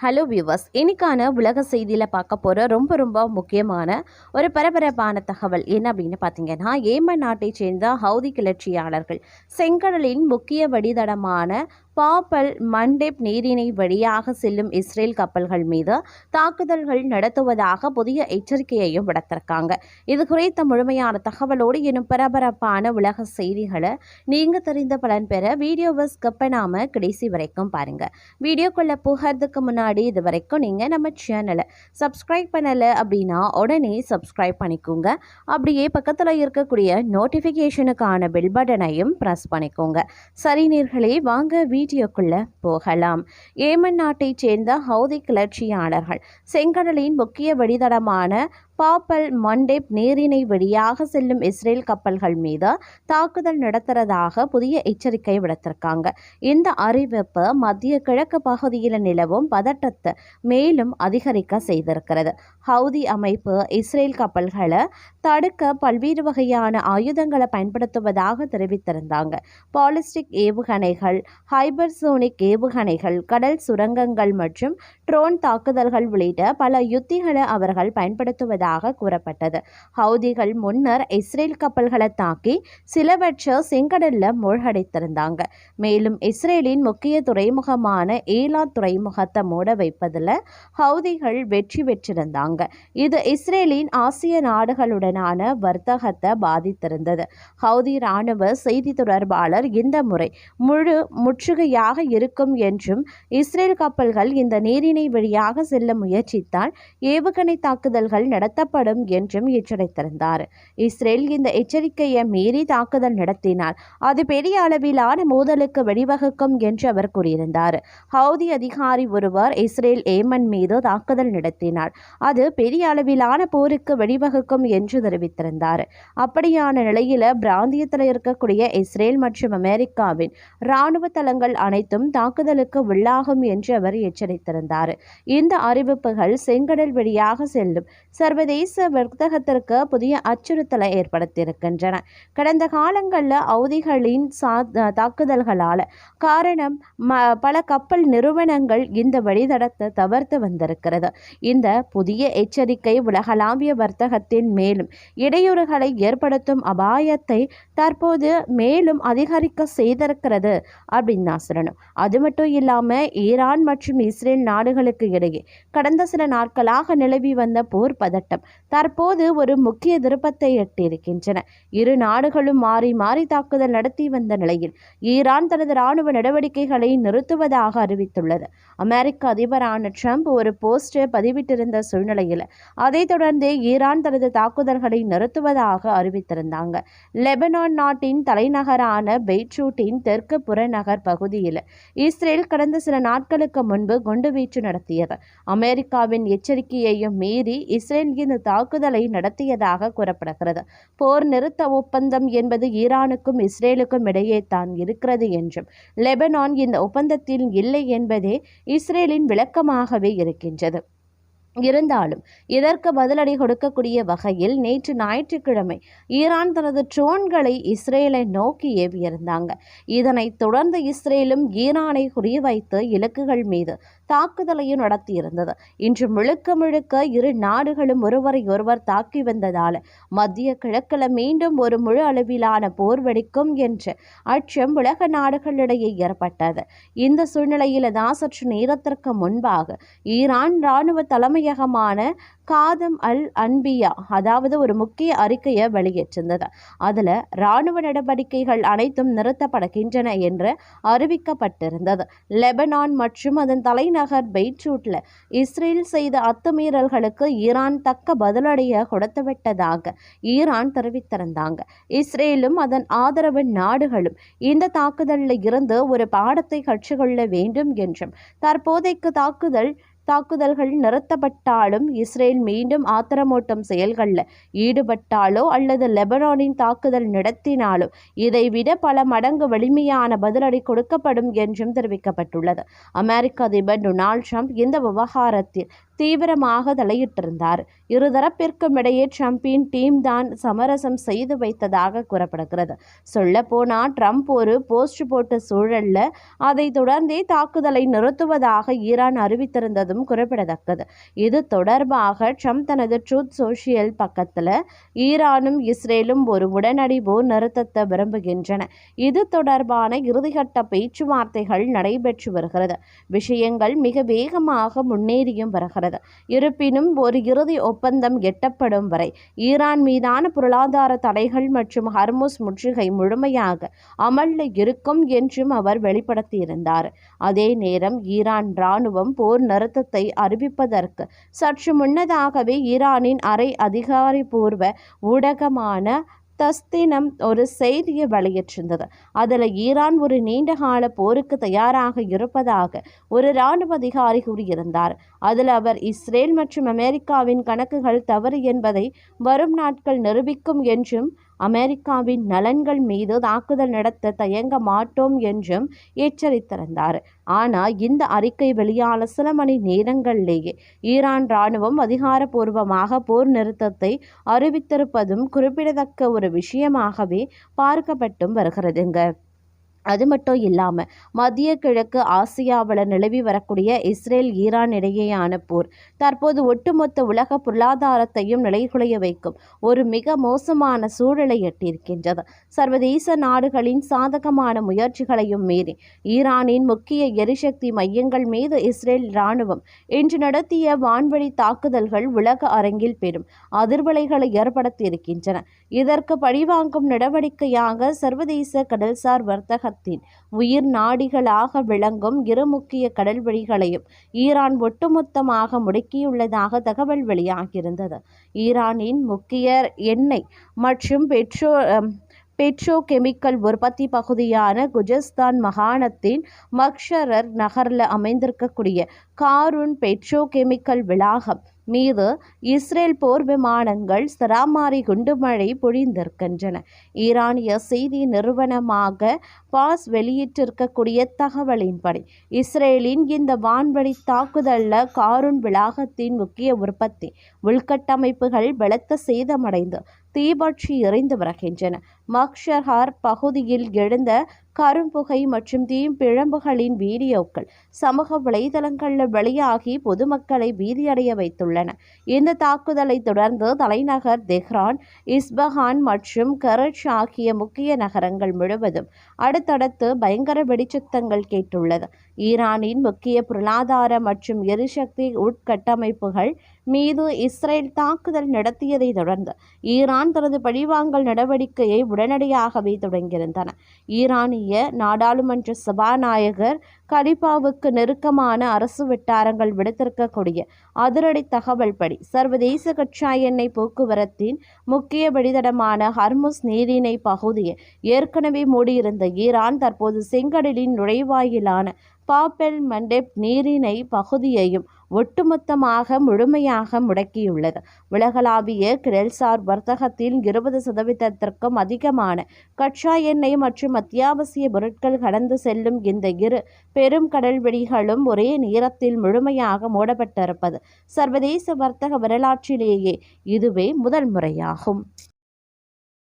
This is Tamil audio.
ஹலோ வியூவர்ஸ், இன்னைக்கான உலக செய்தியில் பார்க்க போகிற ரொம்ப முக்கியமான ஒரு பரபரப்பான தகவல் என்ன அப்படின்னு பார்த்தீங்கன்னா, ஏமன் நாட்டை சேர்ந்த ஹவுதி கிளர்ச்சியாளர்கள் செங்கடலின் முக்கிய வழித்தடமான பாப்பல் மண்டேப் நீரிணை வழியாக செல்லும் இஸ்ரேல் கப்பல்கள் மீது தாக்குதல்கள் நடத்துவதாக புதிய எச்சரிக்கையையும் விடுத்திருக்காங்க. இது குறித்த முழுமையான தகவலோடு இன்னும் பரபரப்பான உலக செய்திகளை நீங்க தெரிந்த பலன் பெற வீடியோவை ஸ்கிப் பண்ணாம கடைசி வரைக்கும் பாருங்க. வீடியோக்குள்ள போகிறதுக்கு முன்னாடி இது வரைக்கும் நீங்க நம்ம சேனலை சப்ஸ்கிரைப் பண்ணல அப்படின்னா உடனே சப்ஸ்கிரைப் பண்ணிக்கோங்க. அப்படியே பக்கத்துல இருக்கக்கூடிய நோட்டிபிகேஷனுக்கான பெல் பட்டனையும் பிரஸ் பண்ணிக்கோங்க. சரி நேர்களே, வாங்க வீடியோக்குள்ள போகலாம். ஏமன் நாட்டைச் சேர்ந்த ஹவுதி கிளர்ச்சியாளர்கள் செங்கடலின் முக்கிய வழித்தடமான பாப்பல் மண்டேப் நீரிணை வழியாக செல்லும் இஸ்ரேல் கப்பல்கள் மீது தாக்குதல் நடத்துறதாக புதிய எச்சரிக்கை விடுத்திருக்காங்க. இந்த அறிவிப்பு மத்திய கிழக்கு பகுதியில் நிலவும் பதட்டத்தை மேலும் அதிகரிக்க செய்திருக்கிறது. ஹவுதி அமைப்பு இஸ்ரேல் கப்பல்களை தடுக்க பல்வேறு வகையான ஆயுதங்களை பயன்படுத்துவதாக தெரிவித்திருந்தாங்க. பாலிஸ்டிக் ஏவுகணைகள், ஹைபர்சோனிக் ஏவுகணைகள், கடல் சுரங்கங்கள் மற்றும் ட்ரோன் தாக்குதல்கள் உள்ளிட்ட பல யுத்திகளை அவர்கள் பயன்படுத்துவதாக கூறப்பட்டது. ஹவுதிகள் முன்னர் இஸ்ரேல் கப்பல்களை தாக்கி சிலவற்றை செங்கடல்ல மூழ்கடித்திருந்தாங்க. மேலும் இஸ்ரேலின் முக்கிய துறைமுகமான ஏலாத் துறைமுகத்தை மூட வைப்பதில் ஹவுதிகள் வெற்றி பெற்றிருந்தாங்க. இது இஸ்ரேலின் ஆசிய நாடுகளுடனான வர்த்தகத்தை பாதித்திருந்தது. ஹவுதி ராணுவ செய்தி தொடர்பாளர் இந்த முறை முற்றுகையாக இருக்கும் என்றும் இஸ்ரேல் கப்பல்கள் இந்த நீரிணை வழியாக செல்ல முயற்சித்தால் ஏவுகணை தாக்குதல்கள் நடத்தப்படும் என்றும் எச்சரித்திருந்தார். இஸ்ரேல் இந்த எச்சரிக்கையை மீறி தாக்குதல் நடத்தினால் அது பெரிய அளவிலான மோதலுக்கு வழிவகுக்கும் என்று அவர் கூறியிருந்தார். ஹவுதி அதிகாரி ஒருவர் இஸ்ரேல் ஏமன் மீது தாக்குதல் நடத்தினால் அது பெரிய அளவிலான போருக்கு வழிவகுக்கும் என்று தெரிவித்திருந்தார். அப்படியான நிலையில பிராந்தியத்தில் இருக்கக்கூடிய இஸ்ரேல் மற்றும் அமெரிக்காவின் இராணுவ தளங்கள் அனைத்தும் தாக்குதலுக்கு உள்ளாகும் என்று அவர் எச்சரித்திருந்தார். இந்த அறிவிப்புகள் செங்கடல் வழியாக செல்லும் சர்வதேச வர்த்தகத்திற்கு புதிய அச்சுறுத்தலை ஏற்படுத்தியிருக்கின்றன. கடந்த காலங்களில் ஹவுதிகளின் தாக்குதல்களால் காரணம் பல கப்பல் நிறுவனங்கள் இந்த வழித்தடத்தை தவிர்த்து வந்திருக்கிறது. இந்த புதிய எச்சரிக்கை உலகளாவிய வர்த்தகத்தின் மேலும் இடையூறுகளை ஏற்படுத்தும் அபாயத்தை தற்போது மேலும் அதிகரிக்க செய்திருக்கிறது அப்படின்னு தான் சொல்லணும். அது மட்டும் இல்லாமல் ஈரான் மற்றும் இஸ்ரேல் நாடுகளுக்கு இடையே கடந்த சில நாட்களாக நிலவி வந்த போர் பதட்டம் தற்போது ஒரு முக்கிய திருப்பத்தை எட்டியிருக்கின்றன. இரு நாடுகளும் மாறி மாறி தாக்குதல் நடத்தி வந்த நிலையில் ஈரான் தனது இராணுவ நடவடிக்கைகளை நிறுத்துவதாக அறிவித்துள்ளது. அமெரிக்க அதிபரான ட்ரம்ப் ஒரு போஸ்டை பதிவிட்டிருந்த சூழ்நிலையில் அதைத் தொடர்ந்து ஈரான் தனது தாக்குதல்களை நிறுத்துவதாக அறிவித்திருந்தாங்க. லெபனான் நாட்டின் தலைநகரான பெய்ரூட்டின் தெற்கு புறநகர் பகுதியில் இஸ்ரேல் கடந்த சில நாட்களுக்கு முன்பு குண்டுவீச்சு நடத்தியது. அமெரிக்காவின் எச்சரிக்கையையும் மீறி இஸ்ரேல் இந்த தாக்குதலை நடத்தியதாக கூறப்படுகிறது. போர் நிறுத்த ஒப்பந்தம் என்பது ஈரானுக்கும் இஸ்ரேலுக்கும் இடையே தான் இருக்கிறது என்றும் லெபனான் இந்த ஒப்பந்தத்தில் இல்லை என்பதே இஸ்ரேலின் விளக்கமாகவே இருக்கின்றது. இருந்தாலும் இதற்கு பதிலடி கொடுக்கக்கூடிய வகையில் நேற்று ஞாயிற்றுக்கிழமை ஈரான் தனது ட்ரோன்களை இஸ்ரேலை நோக்கி ஏவியிருந்தாங்க. இதனைத் தொடர்ந்து இஸ்ரேலும் ஈரானை குறிவைத்து இலக்குகள் மீது தாக்குதலையும் நடத்தியிருந்தது. இன்று முழுக்க இரு நாடுகளும் ஒருவரை ஒருவர் தாக்கி வந்ததால் மத்திய கிழக்கில் மீண்டும் ஒரு முழு அளவிலான போர் வெடிக்கும் என்ற அச்சம் உலக நாடுகளிடையே ஏற்பட்டது. இந்த சூழ்நிலையில தான் சற்று நேரத்திற்கு முன்பாக ஈரான் இராணுவ தலைமையகமான காதம் அல் அன்பியா அதாவது ஒரு முக்கிய அறிக்கையை வெளியேற்றிருந்தது. அதில் இராணுவ நடவடிக்கைகள் அனைத்தும் நிறுத்தப்படுகின்றன என்று அறிவிக்கப்பட்டிருந்தது. லெபனான் மற்றும் அதன் தலைநகர் பெய்ரூட்டில் இஸ்ரேல் செய்த அத்துமீறல்களுக்கு ஈரான் தக்க பதிலடியை கொடுத்துவிட்டதாக ஈரான் தெரிவித்திருந்தாங்க. இஸ்ரேலும் அதன் ஆதரவு நாடுகளும் இந்த தாக்குதலில் இருந்து ஒரு பாடத்தை கற்றுக்கொள்ள வேண்டும் என்றும் தற்போதைக்கு தாக்குதல்கள் நிறுத்தப்பட்டாலும் இஸ்ரேல் மீண்டும் ஆத்திரமூட்டும் செயல்களில் ஈடுபட்டாலோ அல்லது லெபனானின் தாக்குதல் நடத்தினாலோ இதைவிட பல மடங்கு வலிமையான பதிலடி கொடுக்கப்படும் என்றும் தெரிவிக்கப்பட்டுள்ளது. அமெரிக்க அதிபர் டொனால்ட் ட்ரம்ப் இந்த விவகாரத்தில் தீவிரமாக தலையிட்டிருந்தார். இருதரப்பிற்கும் இடையே ட்ரம்பின் டீம் தான் சமரசம் செய்து வைத்ததாக கூறப்படுகிறது. சொல்லப்போனால் ட்ரம்ப் ஒரு போஸ்ட் போட்ட சூழல்ல அதை தொடர்ந்தே தாக்குதலை நிறுத்துவதாக ஈரான் அறிவித்திருந்ததும் குறிப்பிடத்தக்கது. இது தொடர்பாக ட்ரம்ப் தனது ட்ரூத் சோஷியல் பக்கத்தில் ஈரானும் இஸ்ரேலும் ஒரு உடனடி போர் நிறுத்தத்தை விரும்புகின்றன. இது தொடர்பான இறுதிக்கட்ட பேச்சுவார்த்தைகள் நடைபெற்று வருகிறது. விஷயங்கள் மிக வேகமாக முன்னேறியும் வருகிறது. இருப்பினும் ஒரு இறுதி ஒப்பந்தம் எட்டப்படும் வரை ஈரான் மீதான பொருளாதார தடைகள் மற்றும் ஹர்முஸ் முற்றுகை முழுமையாக அமலில் இருக்கும் என்றும் அவர் வெளிப்படுத்தியிருந்தார். அதே நேரம் ஈரான் இராணுவம் போர் நிறுத்தத்தை அறிவிப்பதற்கு சற்று முன்னதாகவே ஈரானின் அரை அதிகாரப்பூர்வ ஊடகமான தஸ்தினம் ஒரு செய்தியை வெளியிட்டிருந்தது. அதில் ஈரான் ஒரு நீண்டகால போருக்கு தயாராக இருப்பதாக ஒரு இராணுவ அதிகாரி கூறியிருந்தார். அதில் அவர் இஸ்ரேல் மற்றும் அமெரிக்காவின் கணக்குகள் தவறு என்பதை வரும் நாட்கள் நிரூபிக்கும் என்றும் அமெரிக்காவின் நலன்கள் மீது தாக்குதல் நடத்த தயங்க மாட்டோம் என்றும் எச்சரித்திருந்தார். ஆனால் இந்த அறிக்கை வெளியான சில மணி நேரங்களிலேயே ஈரான் இராணுவம் அதிகாரப்பூர்வமாக போர் நிறுத்தத்தை அறிவித்திருப்பதும் குறிப்பிடத்தக்க ஒரு விஷயமாகவே பார்க்கப்பட்டும் வருகிறதுங்க. அது மட்டும் இல்லாமல் மத்திய கிழக்கு ஆசியாவில் நிலவி வரக்கூடிய இஸ்ரேல் ஈரான் இடையேயான போர் தற்போது ஒட்டுமொத்த உலக பொருளாதாரத்தையும் நிலைகுலைய வைக்கும் ஒரு மிக மோசமான சூழலை எட்டியிருக்கின்றது. சர்வதேச நாடுகளின் சாதகமான முயற்சிகளையும் மீறி ஈரானின் முக்கிய எரிசக்தி மையங்கள் மீது இஸ்ரேல் இராணுவம் இன்று நடத்திய வான்வழி தாக்குதல்கள் உலக அரங்கில் பெரும் அதிர்வலைகளை ஏற்படுத்தியிருக்கின்றன. இதற்கு பழிவாங்கும் நடவடிக்கையாக சர்வதேச கடல்சார் வர்த்தக உயிர் நாடிகளாக விளங்கும் இரு முக்கிய கடல் வழிகளையும் ஈரான் ஒட்டுமொத்தமாக முடக்கியுள்ளதாக தகவல் வெளியாகியிருந்தது. ஈரானின் முக்கிய எண்ணெய் மற்றும் பெட்ரோகெமிக்கல் உற்பத்தி பகுதியான குஜஸ்தான் மாகாணத்தின் மக்ஷரர் நகரில் அமைந்திருக்கக்கூடிய காரூன் பெட்ரோகெமிக்கல் வளாகம் மீது இஸ்ரேல் போர் விமானங்கள் சராமாரி குண்டுமழை பொழிந்திருக்கின்றன. ஈரானிய செய்தி நிறுவனமாக பாஸ் வெளியிட்டிருக்கக்கூடிய தகவலின்படி இஸ்ரேலின் இந்த வான்வழி தாக்குதலில் காரூன் வளாகத்தின் முக்கிய உற்பத்தி உள்கட்டமைப்புகள் பலத்த சேதமடைந்து தீப்பற்றி எரிந்து வருகின்றன. மக்ஷஹார் பகுதியில் எழுந்த கரும்புகை மற்றும் தீப்பிழம்புகளின் வீடியோக்கள் சமூக வலைதளங்களில் வெளியாகி பொதுமக்களை பீதியடைய வைத்துள்ளன. இந்த தாக்குதலை தொடர்ந்து தலைநகர் தெஹ்ரான், இஸ்பஹான் மற்றும் கரச் ஆகிய முக்கிய நகரங்கள் முழுவதும் அடுத்தடுத்து பயங்கர வெடிச்சத்தங்கள் கேட்டுள்ளது. ஈரானின் முக்கிய பொருளாதார மற்றும் எரிசக்தி உட்கட்டமைப்புகள் மீது இஸ்ரேல் தாக்குதல் நடத்தியதை தொடர்ந்து ஈரான் தனது பழிவாங்கல் நடவடிக்கையை உடனடியாகவே தொடங்கியிருந்தன. ஈரானிய நாடாளுமன்ற சபாநாயகர் கலிபாவுக்கு நெருக்கமான அரசு வட்டாரங்கள் விடுத்திருக்கக்கூடிய அதிரடி தகவல் படி சர்வதேச கச்சா எண்ணெய் போக்குவரத்தின் முக்கிய வழித்தடமான ஹர்முஸ் நீரிணை பகுதியை ஏற்கனவே மூடியிருந்த ஈரான் தற்போது செங்கடலின் நுழைவாயிலான பாபெல் மண்டெப் நீரிணை பகுதியையும் ஒட்டுமொத்தமாக முழுமையாக முடக்கியுள்ளது. உலகளாவிய கடல்சார் வர்த்தகத்தில் 20% அதிகமான கச்சா எண்ணெய் மற்றும் அத்தியாவசிய பொருட்கள் கடந்து செல்லும் இந்த இரு பெரும் கடல்வெளிகளும் ஒரே நேரத்தில் முழுமையாக மூடப்பட்டிருப்பது சர்வதேச வர்த்தக வரலாற்றிலேயே இதுவே முதல் முறையாகும்.